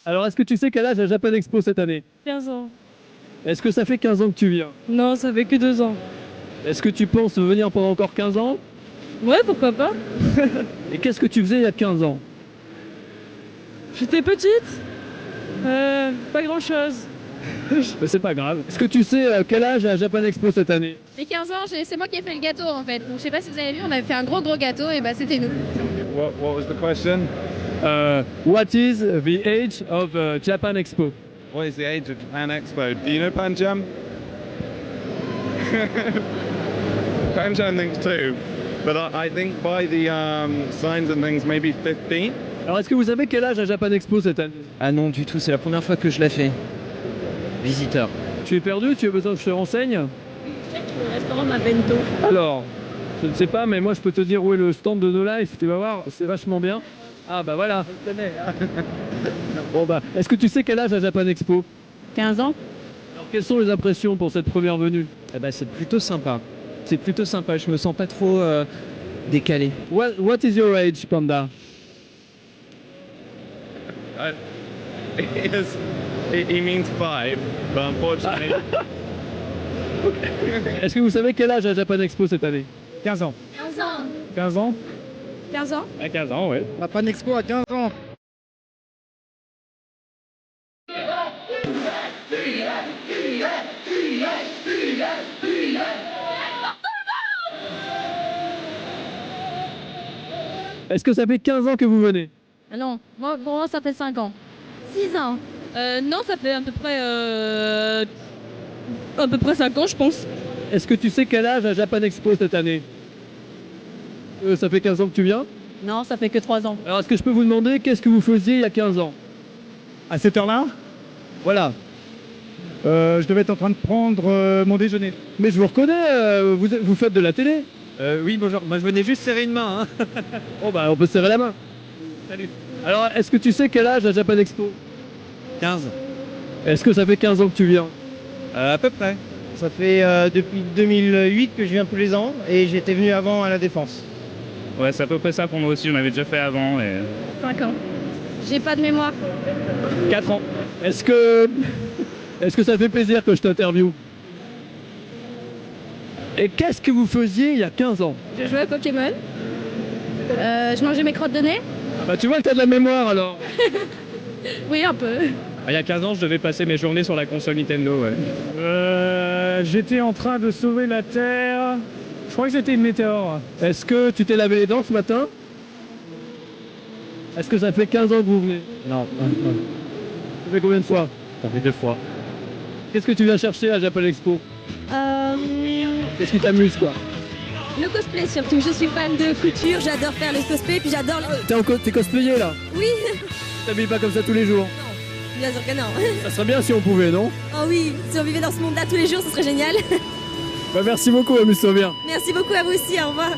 Alors, est-ce que tu sais quel âge a Japan Expo cette année? 15 ans. Est-ce que ça fait 15 ans que tu viens? Non, ça fait que 2 ans. Est-ce que tu penses venir pendant encore 15 ans? Ouais, pourquoi pas. Et qu'est-ce que tu faisais il y a 15 ans? J'étais petite. Pas grand chose. Mais c'est pas grave. Est-ce que tu sais quel âge a Japan Expo cette année? Les 15 ans, c'est moi qui ai fait le gâteau en fait. Donc je sais pas si vous avez vu, on avait fait un gros gâteau et bah c'était nous. What was the question? What is the age of Japan Expo? What is the age of Japan Expo? Do you know Panjam? Panjam thinks too, but I think by the signs and things, maybe 15. Alors, est-ce que vous savez quel âge a Japan Expo cette année? Ah non, du tout, c'est la première fois que je la fais. Visiteur. Tu es perdu? Tu as besoin que je te renseigne? Le restaurant Mavento. Alors, je ne sais pas, mais moi je peux te dire où est le stand de No Life. Tu vas voir, c'est vachement bien. Ah bah voilà. Bon bah, est-ce que tu sais quel âge a Japan Expo? 15 ans. Alors, quelles sont les impressions pour cette première venue? Eh ben, c'est plutôt sympa. C'est plutôt sympa, je me sens pas trop décalé. What is your age, Panda? He means 5, but unfortunately. Est-ce que vous savez quel âge a Japan Expo cette année? 15 ans. 15 ans. 15 ans 15 ans. À 15 ans, ouais. Japan Expo à 15 ans. Est-ce que ça fait 15 ans que vous venez? Ah non, moi, pour moi ça fait 5 ans. 6 ans. Non, ça fait à peu près 5 ans, je pense. Est-ce que tu sais quel âge a Japan Expo cette année? Ça fait 15 ans que tu viens? Non, ça fait que 3 ans. Alors, est-ce que je peux vous demander qu'est-ce que vous faisiez il y a 15 ans? À cette heure-là, Voilà. je devais être en train de prendre mon déjeuner. Mais je vous reconnais, vous faites de la télé? Oui, bonjour. Moi, je venais juste serrer une main. Hein. Oh bah, on peut se serrer la main. Salut. Alors, est-ce que tu sais quel âge a Japan Expo? 15. Est-ce que ça fait 15 ans que tu viens? À peu près. Ça fait depuis 2008 que je viens tous les ans et j'étais venu avant à la Défense. Ouais, c'est à peu près ça pour moi aussi, on avait déjà fait avant. Et... 5 ans. J'ai pas de mémoire. 4 ans. Est-ce que ça fait plaisir que je t'interviewe? Et qu'est-ce que vous faisiez il y a 15 ans? Je jouais à Pokémon. Je mangeais mes crottes de nez. Ah bah tu vois que t'as de la mémoire alors. Oui, un peu. Il y a 15 ans, je devais passer mes journées sur la console Nintendo, ouais. J'étais en train de sauver la Terre. Je crois que c'était une météore. Est-ce que tu t'es lavé les dents ce matin? Est-ce que ça fait 15 ans que vous venez? Non, Ça fait combien de fois? ça fait 2 fois. Qu'est-ce que tu viens chercher à Japan Expo? Qu'est-ce qui t'amuse quoi? Le cosplay surtout, je suis fan de couture, j'adore faire les cosplays, puis j'adore les... T'es cosplayé là? Oui, T'habilles pas comme ça tous les jours? bien sûr que non. Ça serait bien si on pouvait, non? Oh oui, si on vivait dans ce monde-là tous les jours, ce serait génial. Bah merci beaucoup, amuse-toi bien. Merci beaucoup à vous aussi, au revoir.